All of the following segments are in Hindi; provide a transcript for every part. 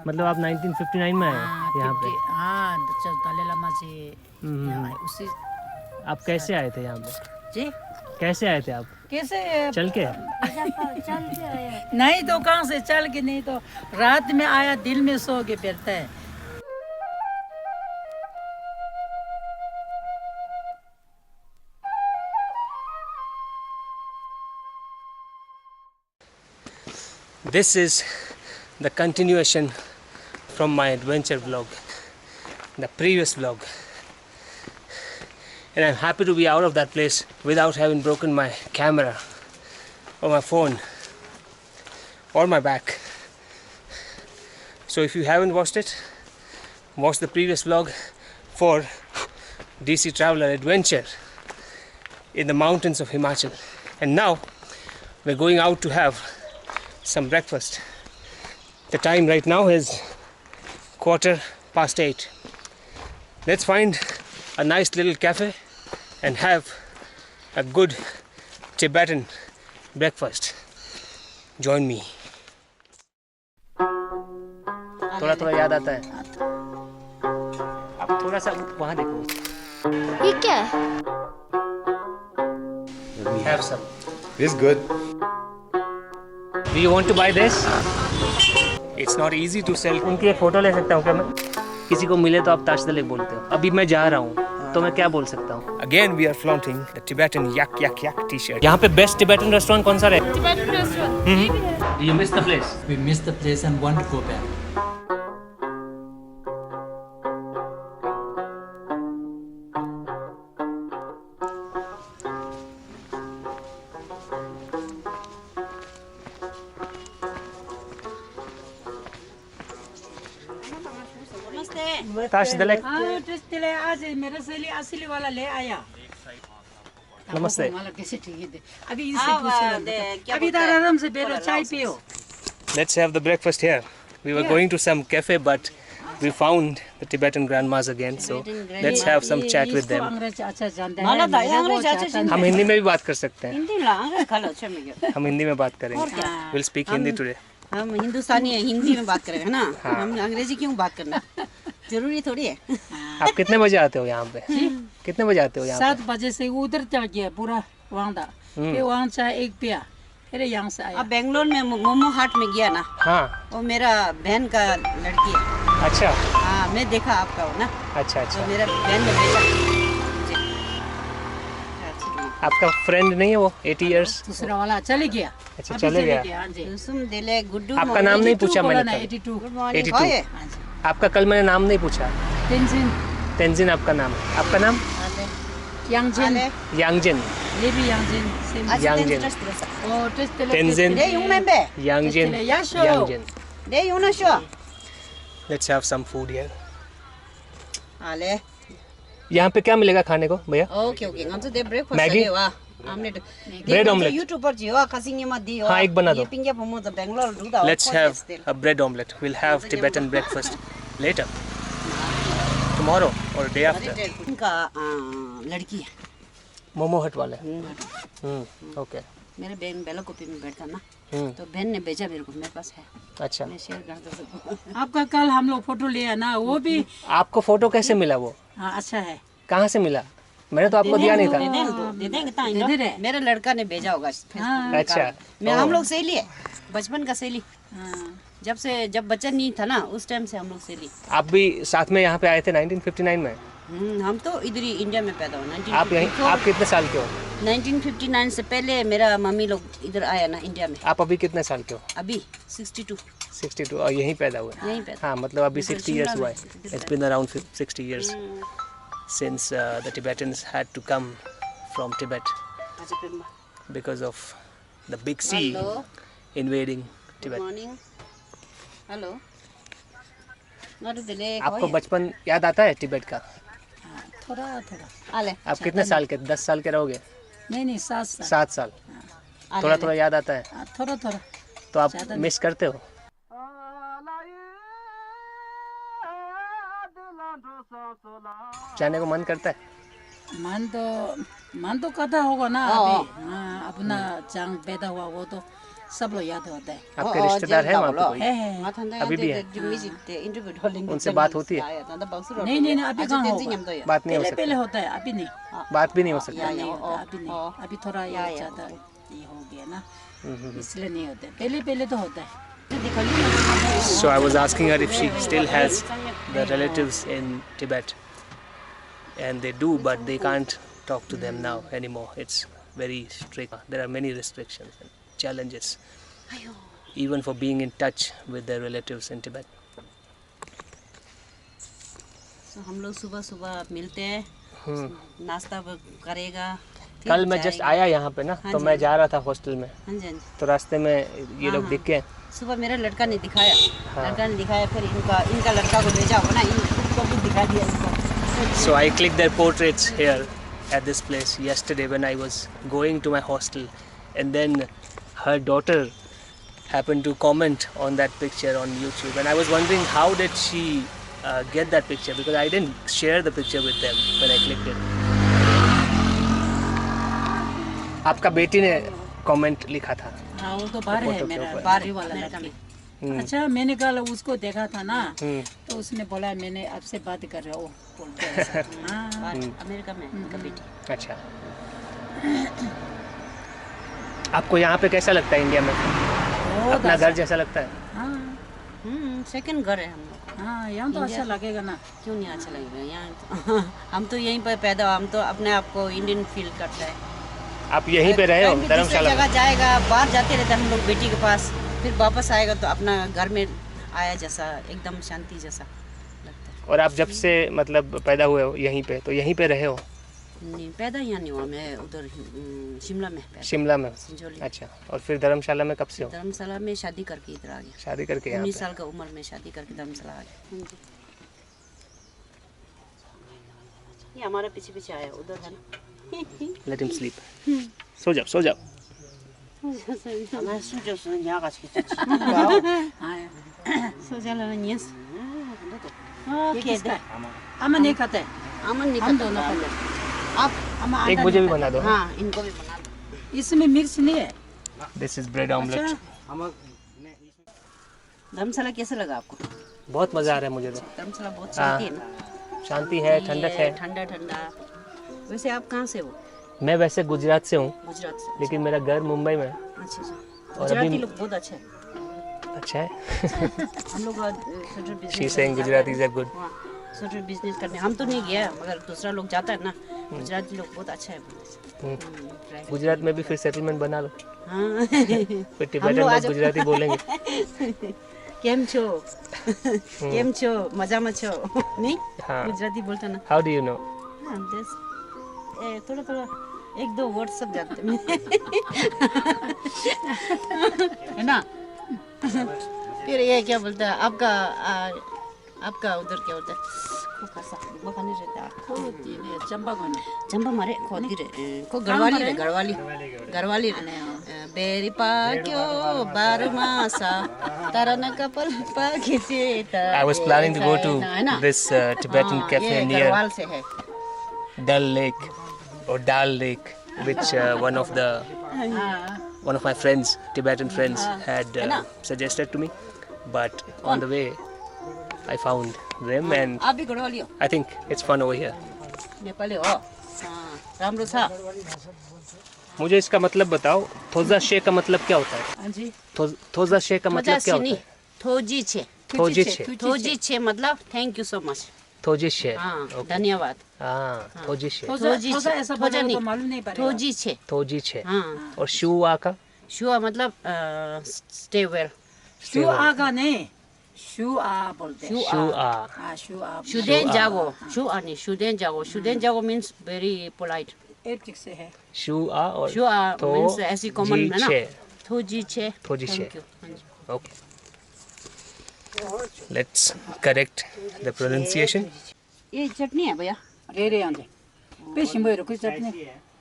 मतलब आप 1959 में आए यहाँ पे? हाँ, दलाई लामा से यहाँ आए उसी। आप कैसे आए थे यहाँ पे जी? कैसे आए थे आप? कैसे? चल के? नहीं तो कहाँ से चल के, नहीं तो रात में आया, दिन में सो के फिरता है। This is the continuation from my adventure vlog, the previous vlog, and I'm happy to be out of that place without having broken my camera or my phone or my back. So if you haven't watched it, watch the previous vlog for DC Traveler adventure in the mountains of Himachal. And now we're going out to have some breakfast. The time right now is 8:15. Let's find a nice little cafe and have a good Tibetan breakfast. Join me. थोड़ा थोड़ा याद आता है। आप थोड़ा सा वहाँ देखो। ये क्या है? Have some. This is good. Do you want to buy this? It's not easy to sell. उनकी एक फोटो ले सकता हूँ क्या मैं? किसी को मिले तो आप ताशदलिक बोलते हो। अभी मैं जा रहा हूँ तो मैं क्या बोल सकता हूँ? Again we are flaunting the Tibetan yak yak yak t-shirt. यहाँ पे best Tibetan restaurant कौन सा है? Tibetan restaurant. You missed the place. We missed the place and want to go back. ताशदलिक। हाँ, ताशदलिक आज मेरा सहेली असली वाला ले आया। नमस्ते। कैसे ठीक है? अभी इनसे पूछो। अभी इधर आराम से बैठो, चाय पियो। Let's have the breakfast here. We were going to some cafe, but we found the Tibetan grandmas again. So let's have some chat with them. हम हिंदी में भी बात कर सकते हैं। हम हिंदी में बात करेंगे। We'll speak Hindi today. हम हिंदुस्तानी है, हिंदी में बात करेंगे ना। हम अंग्रेजी क्यों बात करना? जरूरी थोड़ी है। आप कितने बजे आते हो यहाँ पे? कितने बजे आते हो यहाँ पे? 7 बजे से उधर चल गया पूरा वहाँ था। फिर वहाँ से एक पिया, फिर यहाँ से आया। अब बेंगलोर में मोमो हाट में गया ना। हाँ। वो मेरा बहन का लड़की है। अच्छा। हाँ, मैं देखा आपका वो ना। अच्छा अच्छा। तो मेरा बहन ने भेजा। आपका फ्रेंड नहीं है वो 80 इयर्स? दूसरा वाला चले गया। अच्छा चले गया। आपका नाम नहीं पूछा मैंने। 82। आपका कल मैंने नाम नहीं पूछा। तेंजिन। तेंजिन आपका नाम है। आपका नाम? यांगजिन। यांगजिन। लेबी यांगजिन। यांगजिन। Tenzin. यांगजिन। यांगजिन। Let's have some food here. आले। यहाँ पे क्या मिलेगा खाने को भैया? ओके ओके, हम तो दे ब्रेकफास्ट मैगी? है वाह। आमलेट। Bread omelette. यूट्यूब पर जियो खसिंग मत दियो। हाँ, एक बना दो। ये पिंगे पमो तो बेंगलोर दूधा। Let's have a bread omelette. We'll have Tibetan breakfast later. Tomorrow or day after. इनका लड़की है। मोमो हट वाले। ओके। मेरे बहन बेला कॉपी में बैठता ना। तो बहन ने भेजा मेरे को, मेरे पास है। अच्छा। मैं शेयर कर सकता हूँ। आपका कल हम लोग फोटो लिया ना, वो भी। आपको फोटो कैसे मिला वो? हाँ, अच्छा है। कहाँ से मिला? मैंने तो आपको दिया नहीं था। दे देंगे। मेरे लड़का ने भेजा होगा। अच्छा। मैं हम लोग सहेली है, बचपन का सहेली। जब बच्चा नहीं था ना, उस टाइम से हम लोग सहेली। आप भी साथ में यहाँ पे आए थे 1959 में? हम तो इधर ही इंडिया में पैदा हुए। आप यहीं? आप कितने साल के हो? 1959 से पहले मेरा मम्मी लोग इधर आया ना इंडिया में। आप अभी कितने साल के हो? अभी 62। 62 और यहीं पैदा हुए? यहीं पैदा। हाँ, मतलब अभी 60 years हुआ है। It's been around 60 years since the Tibetans had to come from Tibet because of the big sea invading Tibet. Hello. आपको बचपन याद आता है तिब्बत का? थोड़ा थोड़ा। आले। आप कितने साल के? 10 साल के रहोगे? नहीं 7 साल। 7 साल। थोड़ा थोड़ा याद आता है? थोड़ा थोड़ा। तो आप मिस करते हो? जाने को मन करता है? मन तो करता होगा ना। अभी अपना चांग पैदा हुआ वो तो सब लोग याद होता है। आपके रिश्तेदार हैं वहाँ पे कोई? है। अभी भी है? उनसे बात होती है? नहीं नहीं नहीं, अभी कहाँ होगा? बात नहीं हो पहले सकती? पहले होता है, अभी नहीं। बात भी नहीं हो सकती? नहीं होता, अभी नहीं। अभी थोड़ा ये ज़्यादा ये हो गया ना, इसलिए नहीं होता है। पहले पहले तो होता है। So I was asking her if she still has the relatives in Tibet, and they do, but they can't talk to them now anymore. It's very strict. There are many restrictions and challenges, even for being in touch with their relatives in Tibet. So हम लोग सुबह सुबह मिलते हैं, नाश्ता करेगा। कल मैं जस्ट आया यहाँ पे ना, तो मैं जा रहा था हॉस्टल में, तो रास्ते में ये लोग दिख गए। सुबह मेरा लड़का ने दिखाया, लड़का ने दिखाया, फिर इनका लड़का को भेजा हो ना, इनको भी दिखा दिया इनको। So I clicked their portraits here at this place yesterday when I was going to my hostel, and then her daughter happened to comment on that picture on YouTube, and I was wondering how did she get that picture, because I didn't share the picture with them when I clicked it. आपका बेटी ने कमेंट लिखा था। हाँ, वो तो बाहर है मेरा, बाहर वाला लड़का। अच्छा, मैंने कल उसको देखा था ना, तो उसने बोला मैंने आपसे बात कर रहा हूँ, बोलते हैं। हाँ, अमेरिका में उनका बेटी। अच्छा, आपको यहाँ पे कैसा लगता है इंडिया में? अपना घर जैसा लगता है? हाँ, सेकंड घर है हम लोग। हाँ, यहाँ तो अच्छा लगेगा ना। क्यों नहीं अच्छा लगेगा यहाँ तो। हम तो यहीं पर पैदा, हम तो अपने आप को इंडियन फील करते हैं। आप यहीं पे रहे हो धर्मशाला में? जगह जाएगा, बाहर जाते रहते हम लोग बेटी के पास, फिर वापस आएगा तो अपना घर में आया जैसा, एकदम शांति जैसा लगता है। और आप जब से मतलब पैदा हुए हो यहीं पे, तो यहीं पे रहे हो? नहीं, पैदा यहाँ नहीं हुआ, मैं उधर शिमला में पैदा। शिमला में? अच्छा, और फिर धर्मशाला में कब से हो? धर्मशाला में शादी करके इधर आ गया। शादी करके? 19 साल का उम्र में शादी करके धर्मशाला आ गया। ये हमारे पीछे पीछे आया, उधर है ना। Let him sleep. सो जाओ, सो जाओ। ये किसका है? अमन नहीं खाता है। अमन नहीं हम दोनों खाते हैं। आप एक मुझे भी बना दो। हाँ, इनको भी बना दो। इसमें मिर्च नहीं है। This is bread omelette. धर्मशाला कैसा लगा आपको? बहुत मजा आ रहा है मुझे तो। धर्मशाला बहुत शांति है ना? शांति है, ठंडक है। ठंडा ठंडा। वैसे आप कहाँ से हो? मैं वैसे गुजरात से हूँ, गुजरात से। लेकिन मेरा घर मुंबई में है। अच्छा अच्छा। और गुजराती अभी लोग बहुत अच्छे हैं। अच्छा है। हम लोग sweater business. She's saying Gujaratis are good. Sweater business करने हम तो नहीं गया, मगर दूसरा लोग जाता है ना, गुजराती लोग बहुत अच्छा है। गुजरात में भी फिर सेटलमेंट बना लो। हाँ। फिर टिबेटन लोग गुजराती बोलेंगे। केम छो, केम छो, मजा में छो, नहीं? हाँ। गुजराती बोलता ना। How do you know? हाँ, थोड़ा थोड़ा एक दो वर्ड सब जानते हैं। है ना? फिर ये क्या बोलता है आपका उधर क्या होता है? बखाने रहता है। चंबा मारे खोदी रे, को गढ़वाली रे। बेरी पाक्यो बारमासा तरन कपल पाखिसे। I was planning to go to this Tibetan cafe near Garhwal से है। Dal Lake or Dal Lake, which one of my friends, Tibetan friends, had suggested to me. But on the way, I found them, and आप भी गढ़वाली हो? I think it's fun over here. Nepali हो? हाँ, रामरो था। मुझे इसका मतलब बताओ, थोजा शे का मतलब क्या होता है? हाँ जी। थोजा शे का मतलब क्या होता है? थोजी छे। थोजी छे मतलब थैंक यू सो मच। थोजी शे। हाँ, धन्यवाद। हाँ, थोजी शे। थोजी छे। थोजी छे। हाँ। और शुआ का? शुआ मतलब स्टे वेल। शुआ का नहीं, शुआ बोलते हैं। शुआ। हाँ, शुआ। शुदेन जागो, शुआ नहीं, शुदेन जागो। शुदेन जागो मीन्स वेरी पोलाइट। एक से है। शुआ और शुआ मीन्स ऐसी कॉमन है ना। थोजी छे। थोजी छे। Thank you. हाँ जी। Okay. Let's correct the pronunciation. ये चटनी है भैया। रे आंदे। पेशी में कुछ चटनी।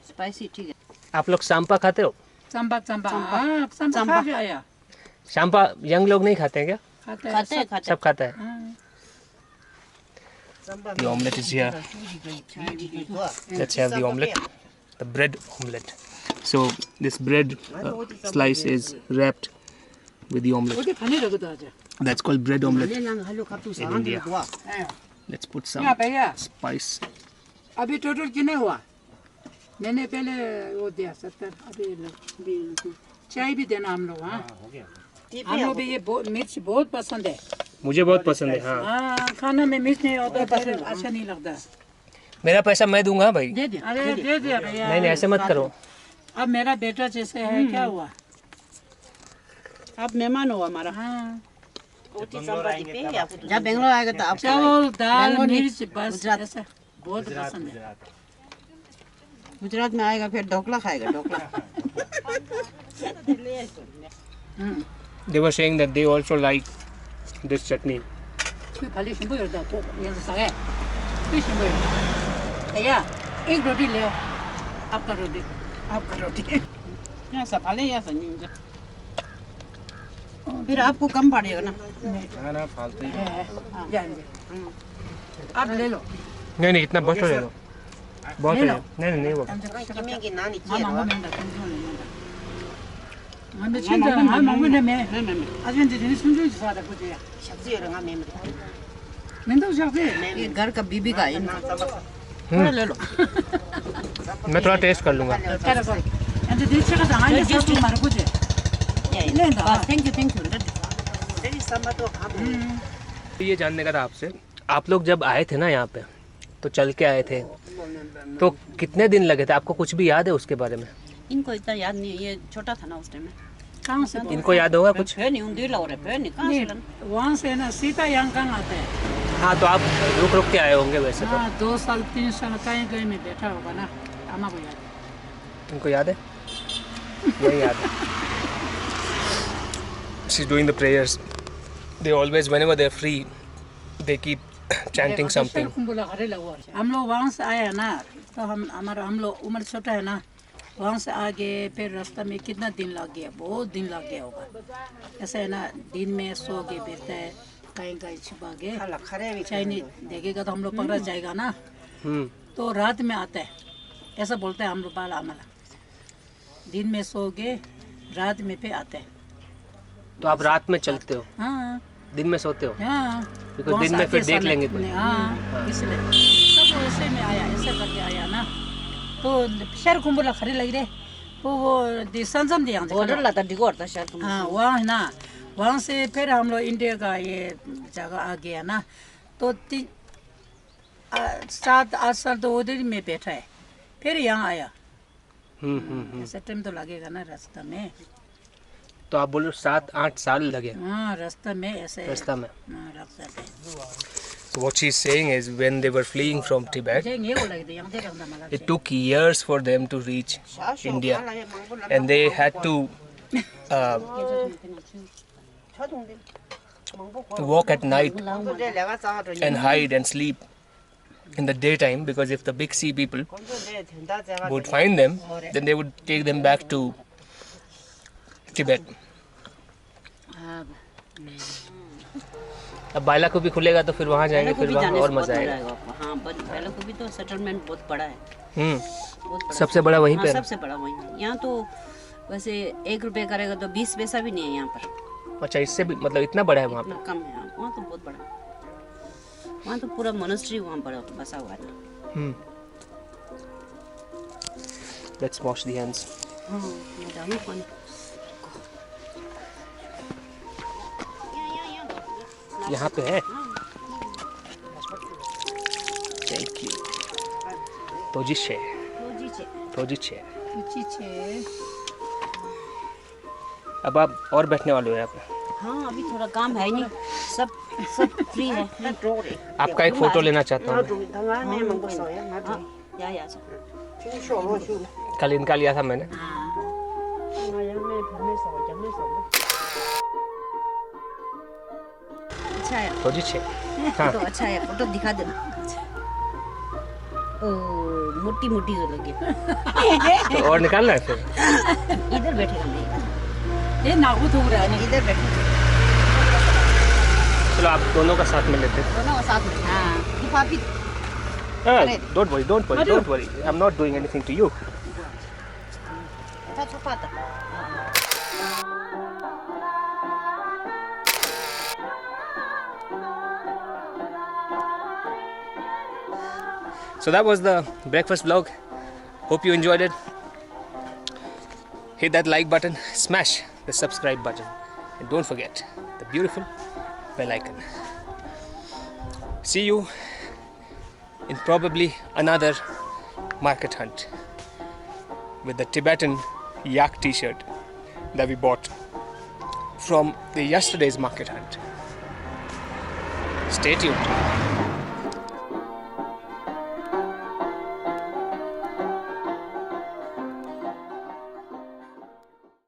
स्पाइसी ठीक है। आप लोग सांपा खाते हो? चंपा। हाँ, चंपा खा आया। सांपा यंग लोग नहीं खाते हैं क्या? खाते हैं। सब खाता है। The omelette is here. Let's have the omelette. The bread omelette. So this bread slice is wrapped with the omelette. 어디 가네 저거도 하자. That's called bread omelette Lên hallo kaptu in India. Let's put some या भैया spice. अभी टोटल कितने हुआ? मैंने पहले वो दिया 70 अभी चाय भी देना हम लोग हाँ हम लोग भी ये मिर्च बहुत पसंद है मुझे बहुत पसंद है हाँ हाँ खाना में मिर्च नहीं होता फिर अच्छा नहीं लगता मेरा पैसा मैं दूंगा भाई दे दिया अरे दे दिया भैया नहीं ऐसे मत करो अब मेरा बेटा जैसे है क्या हुआ आप मेहमान हो हमारा हाँ जब बेंगलोर आएगा तो आप चावल दाल मिर्च बस ऐसा बहुत पसंद है गुजरात में आएगा फिर ढोकला खाएगा dhokla They were saying that they also like this chutney. खाली शंभू योरदा तो ये सागे फिर शंभू योरदा भैया एक रोटी ले आओ आपका रोटी यहाँ सफा ले यहाँ संजीव फिर आपको कम पड़ेगा ना ना फालतू ही जाएंगे आप ले लो नहीं इतना बहुत हो जाएगा बहुत है नहीं वो किमेगी नानी मैं चिंता हाँ मांगने में आज मैं दिन सुन जो सादा कुछ है सब्जी और ना मैं तो जाते ये घर का बीबी का है थोड़ा ले लो मैं थोड़ा टेस्ट कर लूँगा कर ऐसे दिल से का हाँ ये सब तुम्हारा कुछ है ले लो थैंक यू रेडी सब तो खा ये जानने का था आपसे आप लोग जब आए थे ना यहाँ पे तो चल के आए थे तो कितने दिन लगे थे आपको कुछ भी याद है उसके बारे में इनको इतना याद नहीं है ये छोटा था ना उस टाइम में कहाँ से इनको याद होगा कुछ फिर नहीं उंदी लग रहे फिर नहीं कहाँ से वहाँ से ना सीता यहाँ कहाँ आता है हाँ तो आप रुक के आए होंगे वैसे तो हाँ 2 साल 3 साल कहीं में बैठा होगा ना अम्मा को याद इनको याद है नहीं याद है She's doing the prayers. They always, whenever they're free, they keep chanting something. हम लोग वहाँ से आए हैं ना तो हम लोग उम्र छोटा है ना वहाँ से आगे फिर रास्ता में कितना दिन लग गया बहुत दिन लग गया होगा ऐसा है ना दिन में सो के बैठता है कहीं छुपा के चाय नहीं देखेगा तो हम लोग पकड़ा जाएगा ना तो रात में आता है ऐसा बोलते हैं हम लोग बाला हमारा दिन में सो के रात में फिर आते हैं तो आप रात में चलते हो हाँ दिन में सोते हो हाँ क्योंकि दिन में फिर देख लेंगे तो हाँ इसलिए सब ऐसे में आया ऐसे करके आया ना तो शहर कुंबला खड़े लग रहे वो संजम दिया ऑर्डर लाता डिगो था शायद हाँ वहाँ है ना वहाँ से फिर हम लोग इंडिया का ये जगह आ गया ना तो 7-8 साल तो उधर में बैठा है फिर यहाँ आया ऐसा टाइम तो लगेगा ना रास्ता में तो आप बोलो 7-8 साल लगे हाँ रास्ता में ऐसे रास्ता में हाँ रास्ता में So what she's saying is when they were fleeing from Tibet, ये वो लग रही है it took years for them to reach India, and they had to walk at night and hide and sleep in the daytime, because if the big sea people would find them, then they would take them back to Tibet. अब बाला को भी खुलेगा तो फिर वहाँ जाएंगे, फिर वहाँ और मजा आएगा। हाँ बाला को भी तो सेटलमेंट बहुत बड़ा है। सबसे बड़ा वहीं पे। सबसे बड़ा वहीं। यहाँ तो वैसे 1 रुपये करेगा तो 20 पैसा भी नहीं है यहाँ पर। अच्छा इससे भी मतलब इतना बड़ा है वहाँ पे? कम है वहाँ तो बहुत बड़ा है। वहाँ तो पूरा मोनेस्ट्री वहाँ पर बसा हुआ था। Let's wash the hands. यहाँ पे है। Thank you. Tojiche. अब आप और बैठने वाले हो यहाँ पे? हाँ अभी थोड़ा काम है नहीं, सब फ्री है। आपका एक फोटो लेना चाहता हूँ। कल इनका लिया था मैंने। अच्छा है। Tojiche. हाँ। तो अच्छा है, फोटो दिखा देना। मोटी मोटी हो लगी। तो और निकालना है फिर? इधर बैठेगा नहीं। ये नागुत हो रहा है ना, इधर बैठेगा। चलो आप दोनों का साथ में लेते हैं। दोनों का साथ में। हाँ। हिफाफी। Don't worry. I'm not doing anything to you. So that was the breakfast vlog. Hope you enjoyed it. Hit that like button, smash the subscribe button, and don't forget the beautiful bell icon. See you in probably another market hunt with the Tibetan yak t-shirt that we bought from the yesterday's market hunt. Stay tuned.